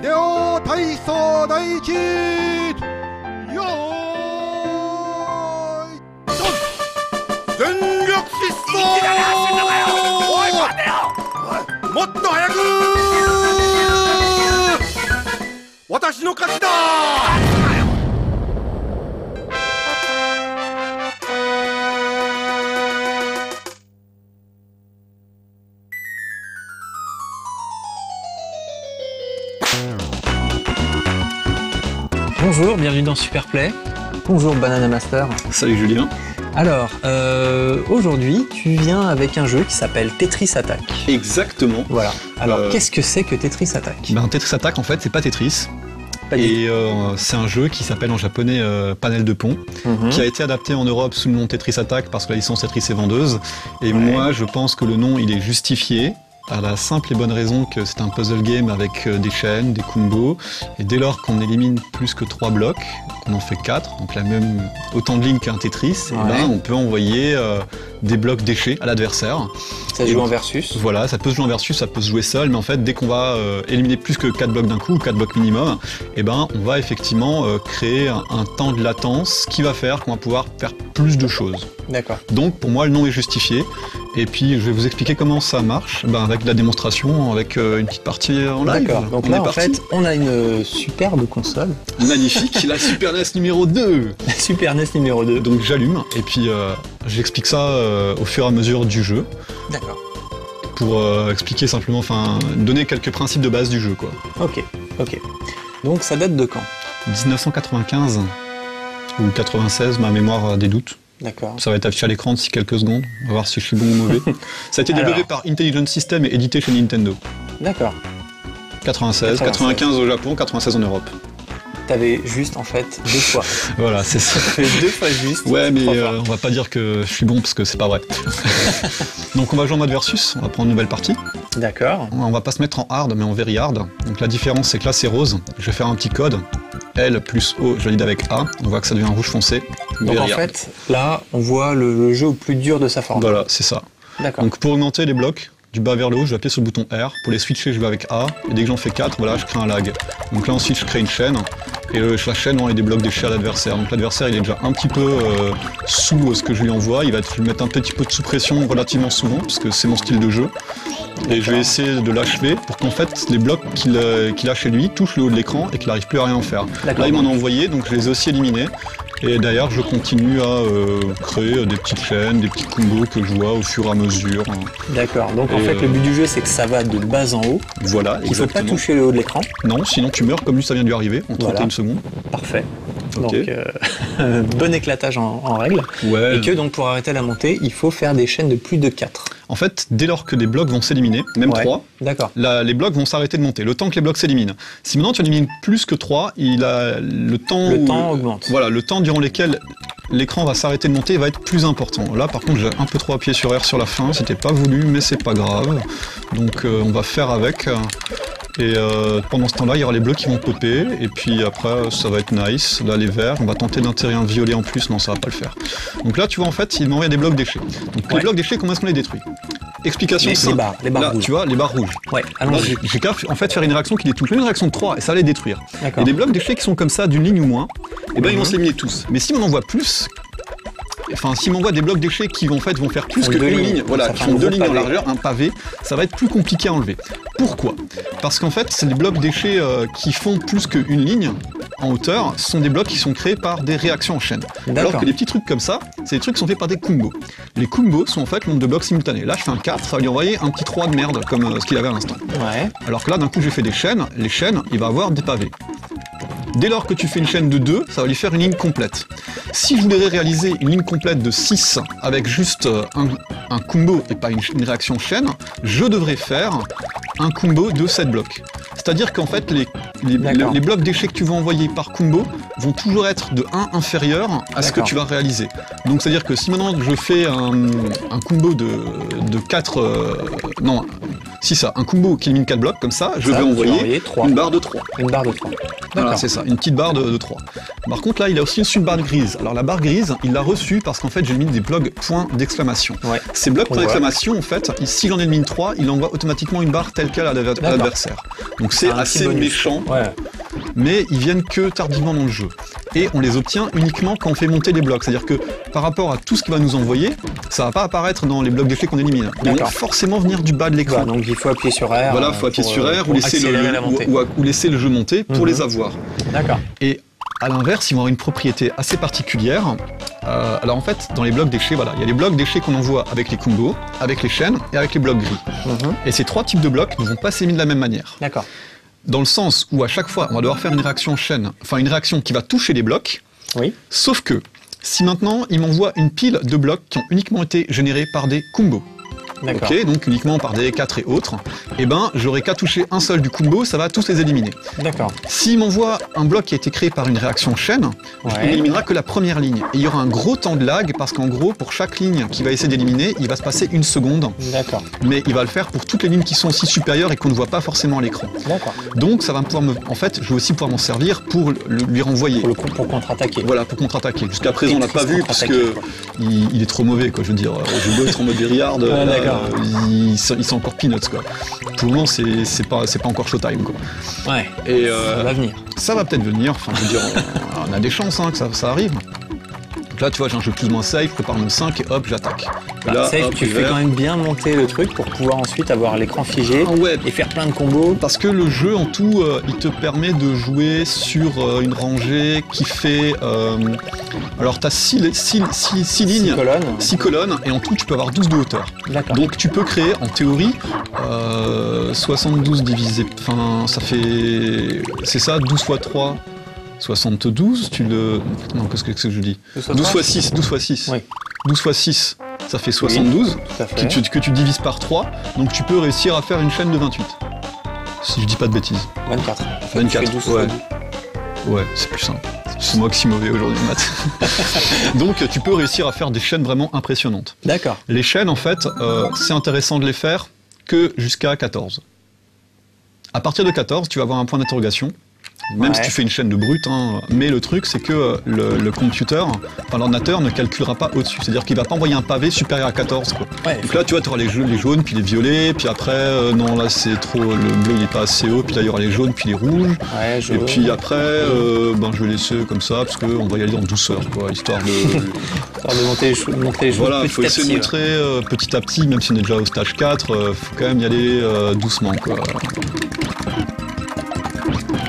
ネオ体操第一よーいドン全力疾走おい待てよもっと早く私の勝ちだBonjour, bienvenue dans Superplay. Bonjour Banana Master. Salut Julien. Alors, aujourd'hui, tu viens avec un jeu qui s'appelle Tetris Attack. Exactement. Voilà. Alors, qu'est-ce que c'est que Tetris Attack? Tetris Attack, en fait, c'est pas Tetris. C'est un jeu qui s'appelle en japonais Panel de pont, qui a été adapté en Europe sous le nom Tetris Attack parce que la licence Tetris est vendeuse. Et moi, je pense que le nom, il est justifié. À la simple et bonne raison que c'est un puzzle game avec des chaînes, des combos, et dès lors qu'on élimine plus que 3 blocs, qu'on en fait 4, donc la même autant de lignes qu'un Tetris, et ben on peut envoyer des blocs déchets à l'adversaire. Ça se joue en versus. Voilà, ça peut se jouer en versus, ça peut se jouer seul, mais en fait dès qu'on va éliminer plus que 4 blocs d'un coup, ou 4 blocs minimum, et ben on va effectivement créer un temps de latence qui va faire qu'on va pouvoir faire plus de choses. D'accord. Donc pour moi le nom est justifié. Et puis je vais vous expliquer comment ça marche avec la démonstration, avec une petite partie en live. D'accord, donc là en fait on a une superbe console. Magnifique, la Super NES numéro 2. La Super NES numéro 2. Donc j'allume et puis j'explique ça au fur et à mesure du jeu. D'accord. Pour expliquer simplement, donner quelques principes de base du jeu quoi. Ok. Donc ça date de quand? 1995 ou 96, ma mémoire a des doutes. D'accord. Ça va être affiché à l'écran d'ici quelques secondes. On va voir si je suis bon ou mauvais. Ça a été développé par Intelligent System et édité chez Nintendo. D'accord. 96, 95 au Japon, 96 en Europe. T'avais juste en fait 2 fois. Voilà, c'est ça. T'avais 2 fois juste. Ouais, mais on va pas dire que je suis bon parce que c'est pas vrai. Donc on va jouer en mode versus, on va prendre une nouvelle partie. D'accord. On va pas se mettre en hard, mais en very hard. Donc la différence, c'est que là c'est rose. Je vais faire un petit code. L plus O, je valide avec A. On voit que ça devient un rouge foncé. Donc en fait, là, on voit le jeu au plus dur de sa forme. Voilà, c'est ça. D'accord. Donc pour augmenter les blocs, du bas vers le haut, je vais appuyer sur le bouton R. Pour les switcher, je vais avec A. Et dès que j'en fais 4, voilà, je crée un lag. Donc là ensuite, je crée une chaîne. Et la chaîne, il y a des blocs déchets à l'adversaire. Donc l'adversaire, il est déjà un petit peu sous ce que je lui envoie. Il va mettre un petit peu de sous-pression relativement souvent, parce que c'est mon style de jeu. Et je vais essayer de l'achever pour qu'en fait les blocs qu'il a chez lui touchent le haut de l'écran et qu'il n'arrive plus à rien en faire. Là il m'en a envoyé, donc je les ai aussi éliminés. Et d'ailleurs je continue à créer des petites chaînes, des petits combos que je vois au fur et à mesure. D'accord, donc en fait le but du jeu c'est que ça va de bas en haut. Voilà, il ne faut pas toucher le haut de l'écran. Non, sinon tu meurs comme lui ça vient de lui arriver en 31 secondes. Parfait. Okay. Donc bon éclatage en règle. Ouais. Et que donc pour arrêter la montée, il faut faire des chaînes de plus de 4. En fait, dès lors que des blocs vont s'éliminer, même 3, les blocs vont s'arrêter de monter, le temps que les blocs s'éliminent. Si maintenant tu élimines plus que 3, le temps augmente. Voilà, le temps durant lequel l'écran va s'arrêter de monter va être plus important. Là par contre j'ai un peu trop appuyé sur R sur la fin, c'était pas voulu mais c'est pas grave. Donc on va faire avec. Et pendant ce temps-là, il y aura les bleus qui vont popper, et puis après, ça va être nice. Là, les verts, on va tenter d'intégrer un violet en plus, non, ça va pas le faire. Donc là, tu vois, en fait, il m'envoie des blocs déchets. Donc les blocs déchets, comment est-ce qu'on les détruit? Explication simple. Les barres là, rouges. Tu vois, les barres rouges. Ouais, allons-y. J'ai qu'à en fait faire une réaction qui détruit. Une réaction de 3, et ça va les détruire. Et des blocs déchets qui sont comme ça, d'une ligne ou moins, et ben ils vont s'éliminer tous. Mais si on en envoie plus, s'il m'envoie des blocs déchets qui vont faire plus que 2 lignes, voilà, qui font 2 lignes en largeur, un pavé, ça va être plus compliqué à enlever. Pourquoi? Parce qu'en fait, c'est des blocs déchets qui font plus qu'une ligne en hauteur, ce sont des blocs qui sont créés par des réactions en chaîne. Alors que les petits trucs comme ça, c'est des trucs qui sont faits par des combos. Les combos sont en fait le nombre de blocs simultanés. Là, je fais un 4, ça va lui envoyer un petit 3 de merde, comme ce qu'il avait à l'instant. Ouais. Alors que là, d'un coup, j'ai fait des chaînes, les chaînes, il va avoir des pavés. Dès lors que tu fais une chaîne de 2, ça va lui faire une ligne complète. Si je voudrais réaliser une ligne complète de 6 avec juste un combo et pas une réaction chaîne, je devrais faire un combo de 7 blocs. C'est-à-dire qu'en fait, les blocs déchets que tu vas envoyer par combo vont toujours être de 1 inférieur à ce que tu vas réaliser. Donc c'est-à-dire que si maintenant je fais un combo de 4... Si ça, un combo qui élimine 4 blocs, comme ça, je Ça, vais tu vas envoyer envoyer 3. une barre de 3. Une barre de 3. Voilà, D'accord. c'est ça, une petite barre de 3. Par contre, là, il a aussi une barre grise. Alors, la barre grise, il l'a reçue parce qu'en fait, j'ai mis des blocs points d'exclamation. Ouais. Ces blocs On points voit. d'exclamation, en fait, si j'en élimine 3, il envoie automatiquement une barre telle quelle à l'adversaire. Donc, c'est Un petit assez bonus. méchant, Ouais. mais ils viennent que tardivement dans le jeu. Et on les obtient uniquement quand on fait monter les blocs. C'est-à-dire que par rapport à tout ce qu'il va nous envoyer, ça va pas apparaître dans les blocs d'effet qu'on élimine. Ils vont D'accord. forcément venir du bas de l'écran. Voilà, donc il faut appuyer sur R. Voilà, faut appuyer pour, sur R ou pour laisser, accélérer la montée. ou laisser le jeu monter pour Mhm. les avoir. D'accord. Et à l'inverse, ils vont avoir une propriété assez particulière. Alors en fait, dans les blocs déchets, voilà, il y a les blocs déchets qu'on envoie avec les combos, avec les chaînes et avec les blocs gris. Mhm. Et ces 3 types de blocs ne vont pas s'éliminer de la même manière. D'accord. Dans le sens où à chaque fois, on va devoir faire une réaction en chaîne, enfin une réaction qui va toucher les blocs, Oui. sauf que si maintenant il m'envoie une pile de blocs qui ont uniquement été générés par des combos, D'accord. ok, donc uniquement par des 4 et autres, et ben j'aurai qu'à toucher un seul du combo, ça va tous les éliminer. D'accord. S'il m'envoie un bloc qui a été créé par une réaction chaîne, il Ouais. n'éliminera que la première ligne. Et il y aura un gros temps de lag parce qu'en gros, pour chaque ligne qu'il va essayer d'éliminer, il va se passer 1 seconde. D'accord. Mais il va le faire pour toutes les lignes qui sont aussi supérieures et qu'on ne voit pas forcément à l'écran. D'accord. Donc ça va pouvoir en fait, je vais aussi pouvoir m'en servir pour lui renvoyer. Pour le coup, pour contre-attaquer. Voilà, pour contre-attaquer. Jusqu'à présent, on l'a pas vu parce que Contre-attaquer, il est trop mauvais, quoi. Je veux dire, j'ai beau être en mode Verriard, là, d'accord. il sont encore peanuts, quoi. Pour le moment, c'est pas encore showtime, quoi. Ouais. Et Ça va venir. ça va peut-être venir. Enfin, je veux dire, on a des chances hein, que ça arrive. Donc là, tu vois, j'ai un jeu plus ou moins safe, je prépare mon 5 et hop, j'attaque. Bah, Là, safe, hop, tu fais vert. quand même bien monter le truc pour pouvoir ensuite avoir l'écran figé Ah ouais, et faire plein de combos. parce que le jeu en tout, il te permet de jouer sur une rangée qui fait. Alors, tu as 6 lignes, 6 colonnes. 6 colonnes, et en tout, tu peux avoir 12 de hauteur. D'accord. Donc, tu peux créer, en théorie, 72 divisé. Enfin, ça fait. C'est ça, 12 x 3. 72, tu le. Non, qu'est-ce que je dis 12 x 6, 12 x 6. Oui. 12 x 6, ça fait 72, Tout à fait. que tu divises par 3, donc tu peux réussir à faire une chaîne de 28. Si je dis pas de bêtises. 24. 24, Tu fais 12 ouais. fois 12. Ouais, c'est plus simple. C'est moi qui suis mauvais aujourd'hui en maths. Donc tu peux réussir à faire des chaînes vraiment impressionnantes. D'accord. Les chaînes, en fait, c'est intéressant de les faire que jusqu'à 14. À partir de 14, tu vas avoir un point d'interrogation. Même Ouais. si tu fais une chaîne de brut, hein, mais le truc c'est que le computer, enfin l'ordinateur ne calculera pas au-dessus, c'est-à-dire qu'il va pas envoyer un pavé supérieur à 14 quoi. Ouais. Donc là tu vois, tu auras les jaunes, puis les violets, puis après non là c'est trop, le bleu il est pas assez haut, puis là il y aura les jaunes, puis les rouges, Ouais, je. et puis après ben je vais laisser comme ça parce qu'on va y aller en douceur quoi, histoire de Histoire de monter les choses voilà, petit faut à essayer de petit, montrer petit à petit, même si on est déjà au stage 4, faut quand même y aller doucement quoi.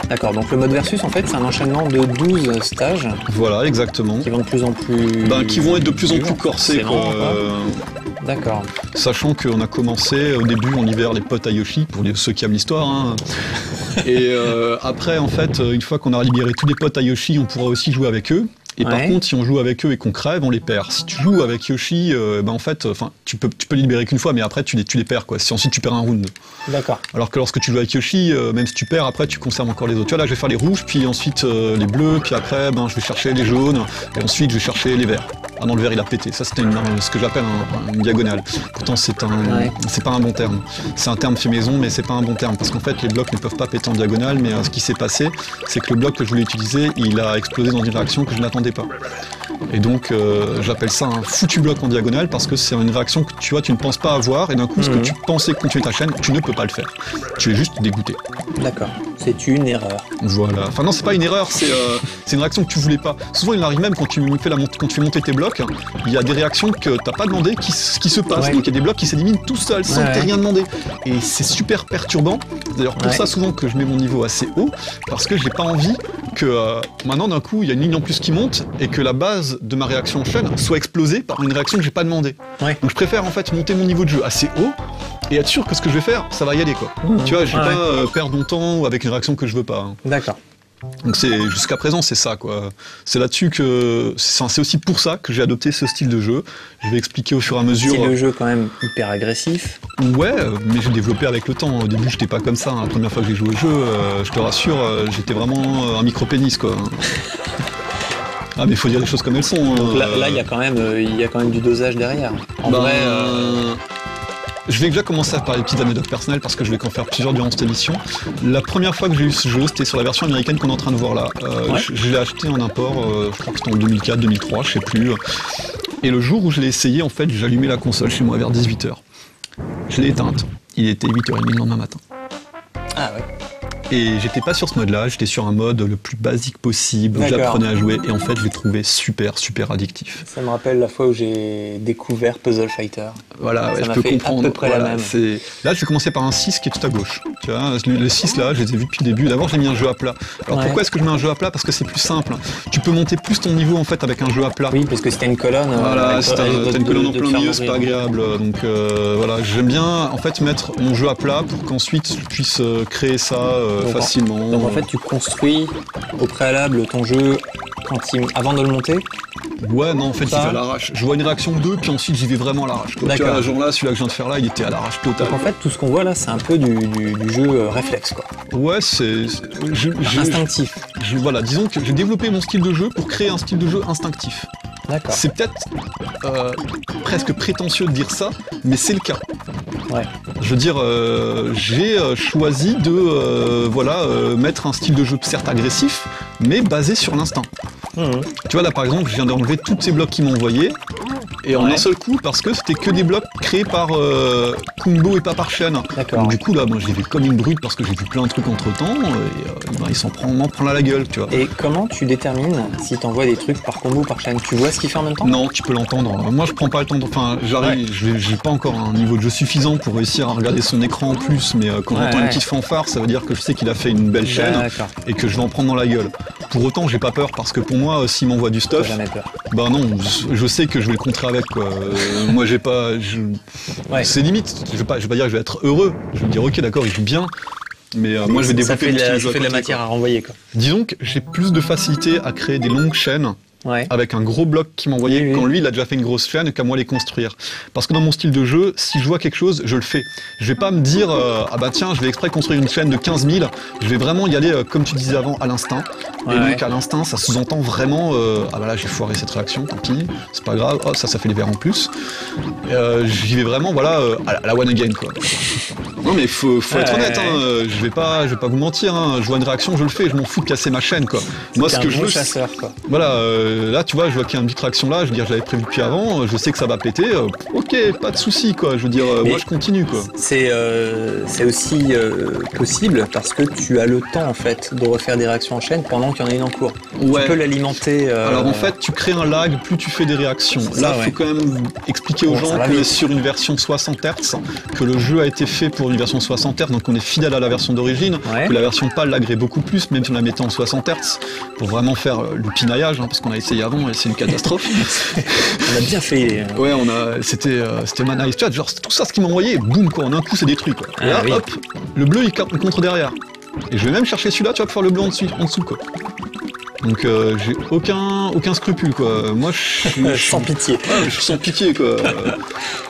D'accord, donc le mode versus, en fait, c'est un enchaînement de 12 stages Voilà, exactement. qui vont de plus en plus... Qui vont être de plus en plus durs, corsés quoi. forcément, quoi. D'accord. Sachant qu'on a commencé au début en hiver les potes à Yoshi, pour ceux qui aiment l'histoire. Hein. Et après, en fait, une fois qu'on aura libéré tous les potes à Yoshi, on pourra aussi jouer avec eux. Et par Ouais. contre, si on joue avec eux et qu'on crève, on les perd. Si tu joues avec Yoshi, en fait, tu peux les libérer qu'une fois, mais après tu les perds quoi. Si ensuite tu perds un round. D'accord. Alors que lorsque tu joues avec Yoshi, même si tu perds, après tu conserves encore les autres. Tu vois là, je vais faire les rouges, puis ensuite les bleus, puis après, je vais chercher les jaunes, et ensuite je vais chercher les verts. Ah non, le vert il a pété. Ça c'était ce que j'appelle une diagonale. Pourtant c'est pas un bon terme. C'est un terme fait maison, mais c'est pas un bon terme parce qu'en fait les blocs ne peuvent pas péter en diagonale. Mais ce qui s'est passé, c'est que le bloc que je voulais utiliser, il a explosé dans une réaction que je n'attendais pas. Et donc j'appelle ça un foutu bloc en diagonale parce que c'est une réaction que tu vois, tu ne penses pas avoir et d'un coup ce que tu pensais continuer ta chaîne, tu ne peux pas le faire. Tu es juste dégoûté. D'accord. C'est une erreur. Voilà. Enfin non, c'est pas une erreur, c'est une réaction que tu voulais pas. Souvent il arrive même quand tu fais monter tes blocs, il y a des réactions que t'as pas demandé qui se passent. Ouais. Donc il y a des blocs qui s'éliminent tout seuls sans Ouais, que t'aies ouais. rien demandé. Et c'est super perturbant. D'ailleurs pour Ouais. ça souvent que je mets mon niveau assez haut parce que j'ai pas envie que maintenant d'un coup il y a une ligne en plus qui monte et que la base de ma réaction en chaîne soit explosée par une réaction que j'ai pas demandé. Ouais. Donc je préfère en fait monter mon niveau de jeu assez haut et être sûr que ce que je vais faire, ça va y aller quoi. Tu vois, je vais Ouais. pas perdre mon temps avec une réaction que je veux pas. Hein. D'accord. Donc jusqu'à présent c'est ça quoi. C'est là-dessus que c'est aussi pour ça que j'ai adopté ce style de jeu. Je vais expliquer au fur et à mesure. C'est le jeu quand même hyper agressif. Ouais, mais j'ai développé avec le temps. Au début j'étais pas comme ça. Hein. La première fois que j'ai joué au jeu, je te rassure, j'étais vraiment un micro-pénis quoi. Ah mais il faut dire les choses comme elles sont. Donc là, il y a quand même du dosage derrière. En vrai, je vais déjà commencer par les petites anecdotes personnelles parce que je vais qu'en faire plusieurs durant cette émission. La première fois que j'ai eu ce jeu, c'était sur la version américaine qu'on est en train de voir là. Je l'ai acheté en import, je crois que c'était en 2004, 2003, je sais plus. Et le jour où je l'ai essayé, en fait, j'ai allumé la console chez moi vers 18h. Je l'ai éteinte. Il était 8h30 le lendemain matin. Ah ouais. Et j'étais pas sur ce mode-là, j'étais sur un mode le plus basique possible, où j'apprenais à jouer, et en fait je l'ai trouvé super addictif. Ça me rappelle la fois où j'ai découvert Puzzle Fighter. Voilà, ouais, ça je peux fait comprendre. À peu près voilà, la même. Là je vais commencer par un 6 qui est tout à gauche. Tu vois, les 6 là, je les ai vus depuis le début. D'abord j'ai mis un jeu à plat. Alors pourquoi est-ce que je mets un jeu à plat? Parce que c'est plus simple. Tu peux monter plus ton niveau en fait avec un jeu à plat. Oui, parce que si t'as une colonne... Voilà, si t'as une colonne en plein milieu, c'est pas agréable. Donc voilà, j'aime bien en fait mettre mon jeu à plat pour qu'ensuite je puisse créer ça facilement. Donc en fait tu construis au préalable ton jeu avant de le monter? Ouais, non, en fait, j'y vais à l'arrache. Je vois une réaction de 2, puis ensuite j'y vais vraiment à l'arrache. Tu vois, genre là, celui-là que je viens de faire là, il était à l'arrache totale. Donc en fait, tout ce qu'on voit là, c'est un peu du jeu réflexe, quoi. Ouais, c'est... Instinctif. Voilà, disons que j'ai développé mon style de jeu pour créer un style de jeu instinctif. D'accord. C'est peut-être presque prétentieux de dire ça, mais c'est le cas. Ouais. Je veux dire, j'ai choisi de mettre un style de jeu certes agressif, mais basé sur l'instinct. Tu vois, là par exemple, je viens d'enlever tous ces blocs qu'ils m'ont envoyés, et en un seul coup, parce que c'était que des blocs créés par Kumbo et pas par chaîne. Donc du coup, là, moi, je les vais comme une brute parce que j'ai vu plein de trucs entre-temps, et il m'en prend la gueule, tu vois. Et comment tu détermines si t'envoies des trucs par combo ou par chaîne? Tu vois ce qu'il fait en même temps? Non, tu peux l'entendre. Moi, je prends pas le temps. Enfin, j'arrive, j'ai pas encore un niveau de jeu suffisant pour réussir à regarder son écran en plus, mais quand j'entends une petite fanfare, ça veut dire que je sais qu'il a fait une belle chaîne et que je vais en prendre dans la gueule. Pour autant, j'ai pas peur parce que pour moi, s'il m'envoie du stuff, jamais peur. Bah non, je sais que je vais le contrer avec, quoi. Moi, j'ai pas, c'est limite. Je vais pas dire que je vais être heureux. Je vais me dire, ok, d'accord, il joue bien. Mais moi, je vais développer ça fait de la matière à renvoyer, quoi. Disons que j'ai plus de facilité à créer des longues chaînes. Avec un gros bloc qui m'envoyait quand lui il a déjà fait une grosse chaîne qu'à moi les construire. Parce que dans mon style de jeu, si je vois quelque chose, je le fais. Je vais pas me dire ah bah tiens, je vais exprès construire une chaîne de 15 000. Je vais vraiment y aller comme tu disais avant à l'instinct. Et donc à l'instinct, ça sous-entend vraiment ah bah là j'ai foiré cette réaction, tant pis, c'est pas grave. Oh ça fait les verres en plus. J'y vais vraiment à la one again, quoi. Non mais faut être honnête, hein, je vais pas vous mentir, hein, je vois une réaction, je le fais, je m'en fous de casser ma chaîne, quoi. Moi ce que je veux, chasseur, quoi. Voilà, là tu vois, je vois qu'il y a une petite réaction là, je veux dire, j'avais prévu depuis avant, je sais que ça va péter, ok, pas de souci, quoi. Je veux dire, moi je continue, quoi. C'est aussi possible parce que tu as le temps en fait de refaire des réactions en chaîne pendant qu'il y en a une en cours. Tu peux l'alimenter. Alors en fait, tu crées un lag plus tu fais des réactions. Là, il faut quand même expliquer aux gens que sur une version 60 Hz, que le jeu a été fait pour une version 60 Hz, donc on est fidèle à la version d'origine, que la version PAL l'aggrée beaucoup plus, même si on la mettait en 60 Hz, pour vraiment faire le pinaillage, hein, parce qu'on a essayé avant et c'est une catastrophe. On a bien fait. Ouais, c'était manice. Tu vois, genre tout ça, ce qu'ils m'ont envoyé, boum, quoi, en un coup c'est détruit, quoi. Et là, hop, le bleu il contre derrière. Et je vais même chercher celui-là, tu vois, pour faire le bleu en dessous, quoi. Donc j'ai aucun scrupule, quoi. Moi je sans pitié. Ouais, je suis sans pitié, quoi.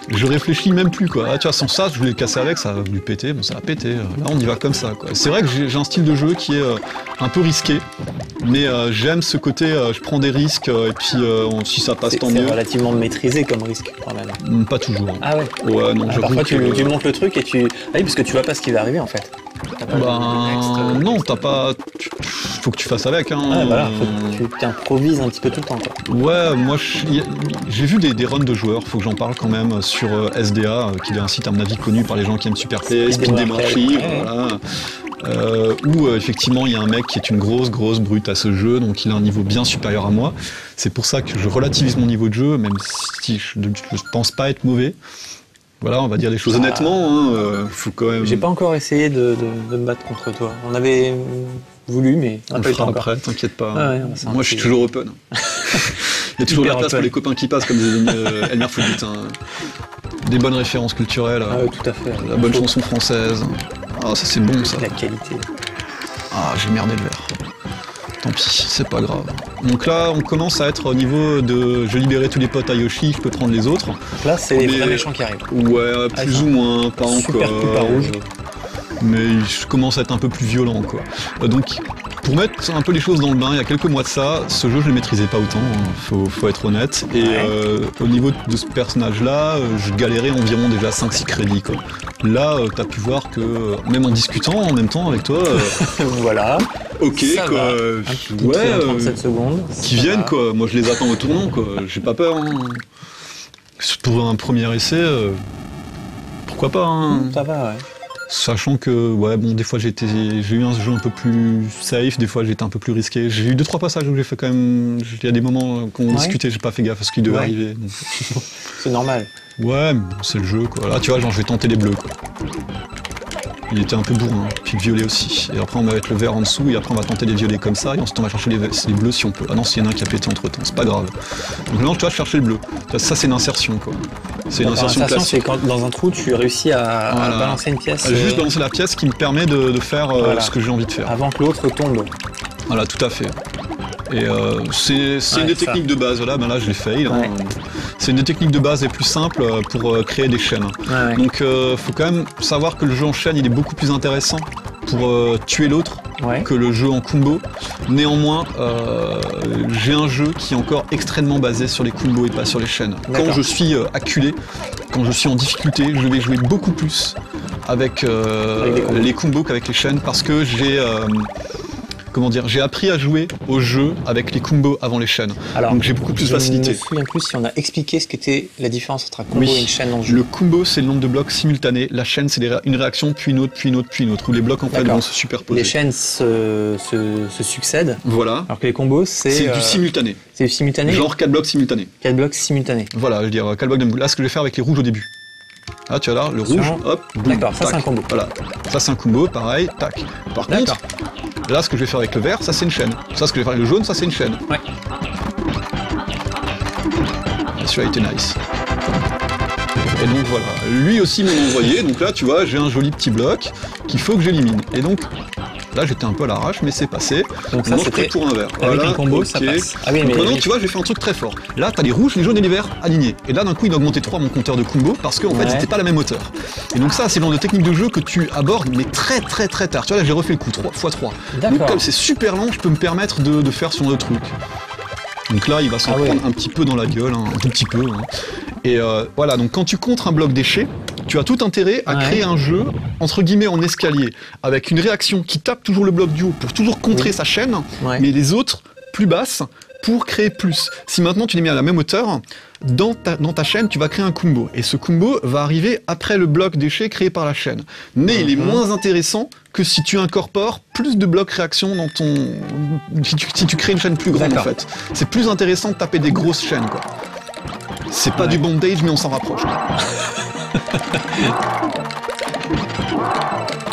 Je réfléchis même plus, quoi. Ah, tu vois, sans ça, je voulais le casser avec, ça va lui péter, bon ça va péter. Là on y va comme ça, quoi. C'est vrai que j'ai un style de jeu qui est un peu risqué, mais j'aime ce côté, je prends des risques et puis si ça passe tant mieux. C'est relativement maîtrisé comme risque, quand même. Pas toujours. Hein. Ah ouais. Ouais, non. Parfois tu montes le truc et tu. Ah oui, parce que tu vois pas ce qui va arriver en fait. Non, t'as pas. Faut que tu fasses avec, hein. Ah, voilà, tu improvises un petit peu tout le temps, quoi. Ouais, moi j'ai vu des runs de joueurs, faut que j'en parle quand même, sur SDA, qui est un site à mon avis connu par les gens qui aiment Superplay, Speed Archive, voilà. Où effectivement il y a un mec qui est une grosse brute à ce jeu, donc il a un niveau bien supérieur à moi. C'est pour ça que je relativise mon niveau de jeu, même si je pense pas être mauvais. Voilà, on va dire les choses honnêtement, hein, faut quand même... J'ai pas encore essayé de me battre contre toi. On avait voulu, mais on le fera après, t'inquiète pas. Ah ouais, moi je suis toujours open. Il y a toujours de la place pour les copains qui passent, comme disait Elmer Footbeat. Hein. Des bonnes références culturelles, tout à fait. La bonne chanson française. Ah, ça c'est bon, ça. La qualité. Ah, j'ai merdé le verre. Tant pis, c'est pas grave. Donc là, on commence à être au niveau de je libérais tous les potes à Yoshi, je peux prendre les autres. Là, c'est les vrais méchants qui arrivent. Ouais, plus ou moins, pas super encore. Super rouge. Mais je commence à être un peu plus violent, quoi. Donc, Pour mettre un peu les choses dans le bain, il y a quelques mois de ça, ce jeu je le maîtrisais pas autant, hein, faut être honnête. Et au niveau de ce personnage-là, je galérais environ déjà 5-6 crédits, quoi. Là, t'as pu voir que, même en discutant en même temps avec toi, Voilà. ok, Ça quoi. va. Un petit Ouais, truc en 37 secondes. qui ça viennent, va. quoi. Moi je les attends au tournant, quoi. J'ai pas peur, hein. Pour un premier essai, pourquoi pas, hein. Ça va, ouais. Sachant que, ouais, bon, des fois j'ai eu un jeu un peu plus safe, des fois j'ai été un peu plus risqué. J'ai eu 2-3 passages où j'ai fait quand même. Il y a des moments qu'on discutait, j'ai pas fait gaffe à ce qui devait arriver. Donc. C'est normal. Ouais, mais c'est le jeu, quoi. Là, tu vois, genre, je vais tenter les bleus, quoi. Il était un peu bourrin, puis le violet aussi. Et après, on va mettre le vert en dessous, et après, on va tenter les violets comme ça, et ensuite, on va chercher les bleus si on peut. Ah non, s'il y en a un qui a pété entre temps, c'est pas grave. Donc là, tu vas chercher le bleu. Ça, c'est une insertion, quoi. C'est une insertion L'insertion, c'est classique. quand dans un trou, tu réussis à Voilà. balancer une pièce. Juste balancer la pièce qui me permet de faire Voilà. ce que j'ai envie de faire. Avant que l'autre tombe. Voilà, tout à fait. Et c'est une des ça. techniques de base. Là, ben là je l'ai fail. Hein. Ouais. C'est une des techniques de base les plus simples pour créer des chaînes. Ouais. Donc, faut quand même savoir que le jeu en chaîne, il est beaucoup plus intéressant pour tuer l'autre Ouais. que le jeu en combo. Néanmoins, j'ai un jeu qui est encore extrêmement basé sur les combos et pas sur les chaînes. Quand D'accord. je suis acculé, quand je suis en difficulté, je vais jouer beaucoup plus avec les combos. les combos qu'avec les chaînes parce que j'ai appris à jouer au jeu avec les combos avant les chaînes. Alors, Donc j'ai beaucoup plus de Je facilité. me souviens plus si on a expliqué ce qu'était la différence entre un combo Oui. et une chaîne dans le jeu. Le combo, c'est le nombre de blocs simultanés. La chaîne, c'est une réaction, puis une autre, puis une autre, puis une autre, où les blocs en fait D'accord. vont se superposer. Les chaînes se succèdent, Voilà. alors que les combos, c'est C'est du simultané. c'est simultané. Genre 4 blocs simultanés. 4 blocs simultanés. Voilà, je veux dire 4 blocs de Là, ce que je vais faire avec les rouges au début. Ah, tu vois là, le rouge, Attention. hop, boum, D'accord, ça, tac. c'est un combo. Voilà, ça c'est un combo, pareil, tac. Par contre, D'accord. là, ce que je vais faire avec le vert, ça c'est une chaîne. Ça, ce que je vais faire avec le jaune, ça c'est une chaîne. Ouais. Et celui-là a été nice. Et donc voilà, lui aussi m'a envoyé, donc là tu vois, j'ai un joli petit bloc qu'il faut que j'élimine. Et donc, là j'étais un peu à l'arrache, mais c'est passé. Donc ça, Maintenant, je c'était prie pour un vert. avec un combo, ça ok. passe. Ah oui, Donc mais maintenant, oui. tu vois, j'ai fait un truc très fort. Là, t'as les rouges, les jaunes et les verts alignés. Et là, d'un coup, il a augmenté 3 mon compteur de combo parce qu'en fait, Ouais. c'était pas la même hauteur. Et donc ça, c'est le genre de technique de jeu que tu abordes, mais très très très tard. Tu vois, là, j'ai refait le coup 3 x 3. D'accord. Donc comme c'est super lent, je peux me permettre de faire sur le truc. Donc là, il va s'en Ah ouais. prendre un petit peu dans la gueule, hein, un tout petit peu. Hein. Et voilà, donc quand tu contres un bloc déchet, tu as tout intérêt à Ouais. créer un jeu, entre guillemets, en escalier, avec une réaction qui tape toujours le bloc du haut pour toujours contrer Oui. sa chaîne, Ouais. mais les autres plus basses pour créer plus. Si maintenant tu les mets à la même hauteur, dans ta chaîne, tu vas créer un combo. Et ce combo va arriver après le bloc déchet créé par la chaîne. Mais il est moins intéressant que si tu incorpores plus de blocs réaction dans ton... Si tu crées une chaîne plus grande, en D'accord. fait. C'est plus intéressant de taper des grosses chaînes, quoi. C'est pas Ouais. du bondage, mais on s'en rapproche. quoi.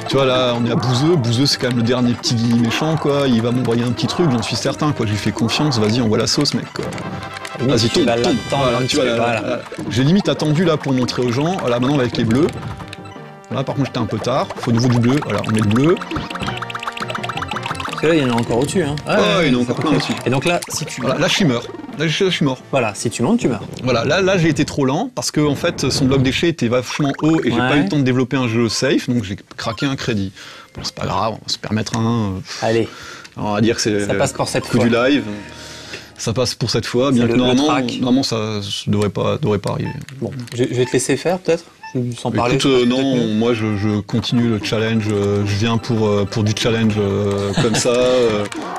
Tu vois, là, on est à Bouzeux. Bouzeux, c'est quand même le dernier petit méchant, quoi. Il va m'envoyer un petit truc, j'en suis certain, quoi. Je lui fais confiance, vas-y, envoie la sauce, mec, quoi. Oui, Vas-y, tu tombe, vas tombe. l'attendre Voilà, un tu petit vois, peu, là, voilà. là, j'ai limite attendu, là, pour montrer aux gens. Voilà, maintenant, on va avec les bleus. Là, par contre, j'étais un peu tard. Faut au niveau du bleu. Voilà, on met le bleu. Parce que là, il y en a encore au-dessus. Hein. Ah, il y en a encore plein au-dessus. Et donc là, si tu Voilà, là, je suis mort. Là, je suis mort. voilà, si tu montes, tu meurs. Voilà, là j'ai été trop lent parce que en fait son bloc déchet était vachement haut et j'ai Ouais. pas eu le temps de développer un jeu safe, donc j'ai craqué un crédit. Bon, c'est pas grave, on va se permettre un. Allez, On va dire que c'est ça passe pour cette coup fois. du live. Ça passe pour cette fois, bien C'est que le normalement track. ça devrait pas arriver. Bon, je vais te laisser faire peut-être, sans parler. Écoute, je pense non, peut-être mieux. moi je continue le challenge, je viens pour du challenge comme ça,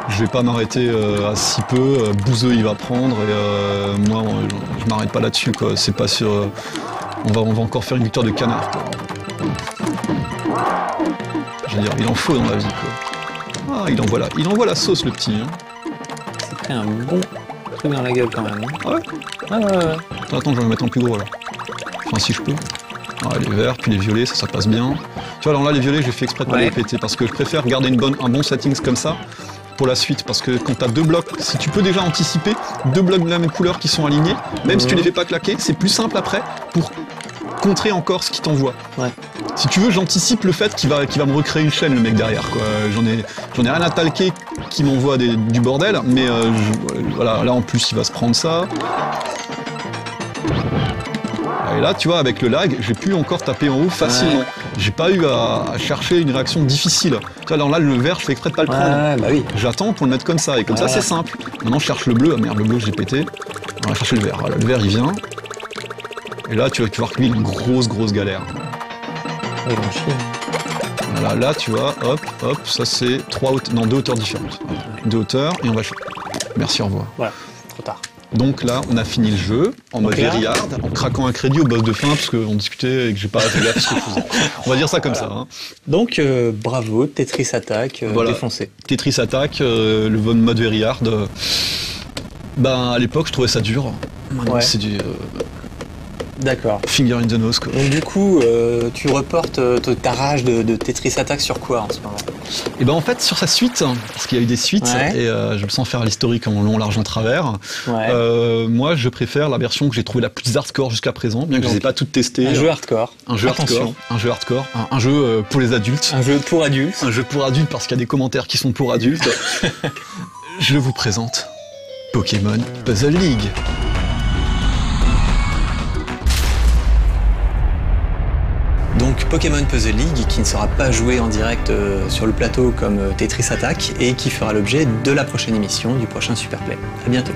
je vais pas m'arrêter à si peu, Bouzeux il va prendre et moi je m'arrête pas là-dessus, quoi. C'est pas sur... on va encore faire une victoire de canard, quoi. Je veux dire, il en faut dans la vie, quoi. Ah, il envoie la sauce, le petit. Hein. C'est pris un bon truc dans la gueule quand même. Hein. Ah ouais. Ah ouais. Attends, je vais en mettre un plus gros alors. Enfin, si je peux. Ah, les verts, puis les violets, ça passe bien. Tu vois, alors là, les violets, j'ai fait exprès de pas Ouais. les péter parce que je préfère garder un bon settings comme ça pour la suite. Parce que quand t'as deux blocs, si tu peux déjà anticiper deux blocs de la même couleur qui sont alignés, même si tu les fais pas claquer, c'est plus simple après pour contrer encore ce qui t'envoie. Ouais. Si tu veux, j'anticipe le fait qu'il va me recréer une chaîne, le mec derrière, quoi. J'en ai rien à talquer qui m'envoie du bordel, mais voilà, là en plus il va se prendre ça. Et là, tu vois, avec le lag, j'ai pu encore taper en haut facilement. Ouais. J'ai pas eu à chercher une réaction difficile. Tu vois, alors là, le vert, je fais exprès de pas le prendre. Ouais, bah oui. J'attends pour le mettre comme ça, et comme ça, Ouais. c'est simple. Maintenant, je cherche le bleu. Ah merde, le bleu, j'ai pété. On va chercher le vert. Voilà, le vert, il vient. Et là, tu vas voir que lui, il a une grosse galère. Ils vont chier. Voilà, là, tu vois, hop, ça c'est 2 hauteurs différentes. Voilà. 2 hauteurs, et on va... Merci, au revoir. Voilà, trop tard. Donc là, on a fini le jeu en mode là- very hard, en craquant un crédit au boss de fin, parce qu'on discutait et que j'ai pas fait gaffe à ce que je faisais. On va dire ça comme ça. Hein. Donc, bravo, Tetris Attack, Voilà. défoncé. Tetris Attack, le mode very hard. Ben, à l'époque, je trouvais ça dur. Maintenant, Ouais. c'est du D'accord. finger in the nose, quoi. Donc du coup, tu reportes ta rage de Tetris Attack sur quoi en ce moment? Et ben en fait, sur sa suite, parce qu'il y a eu des suites, Ouais. et je me sens faire l'historique en long, large, en travers. Ouais. Moi, je préfère la version que j'ai trouvée la plus hardcore jusqu'à présent, bien que je les ai pas toutes testées. Un jeu hardcore. Un jeu Attention. hardcore, un jeu pour les adultes. Un jeu pour adultes. Un jeu pour adultes parce qu'il y a des commentaires qui sont pour adultes. Je vous présente Pokémon Puzzle League. Donc Pokémon Puzzle League qui ne sera pas joué en direct sur le plateau comme Tetris Attack et qui fera l'objet de la prochaine émission du prochain Superplay. À bientôt.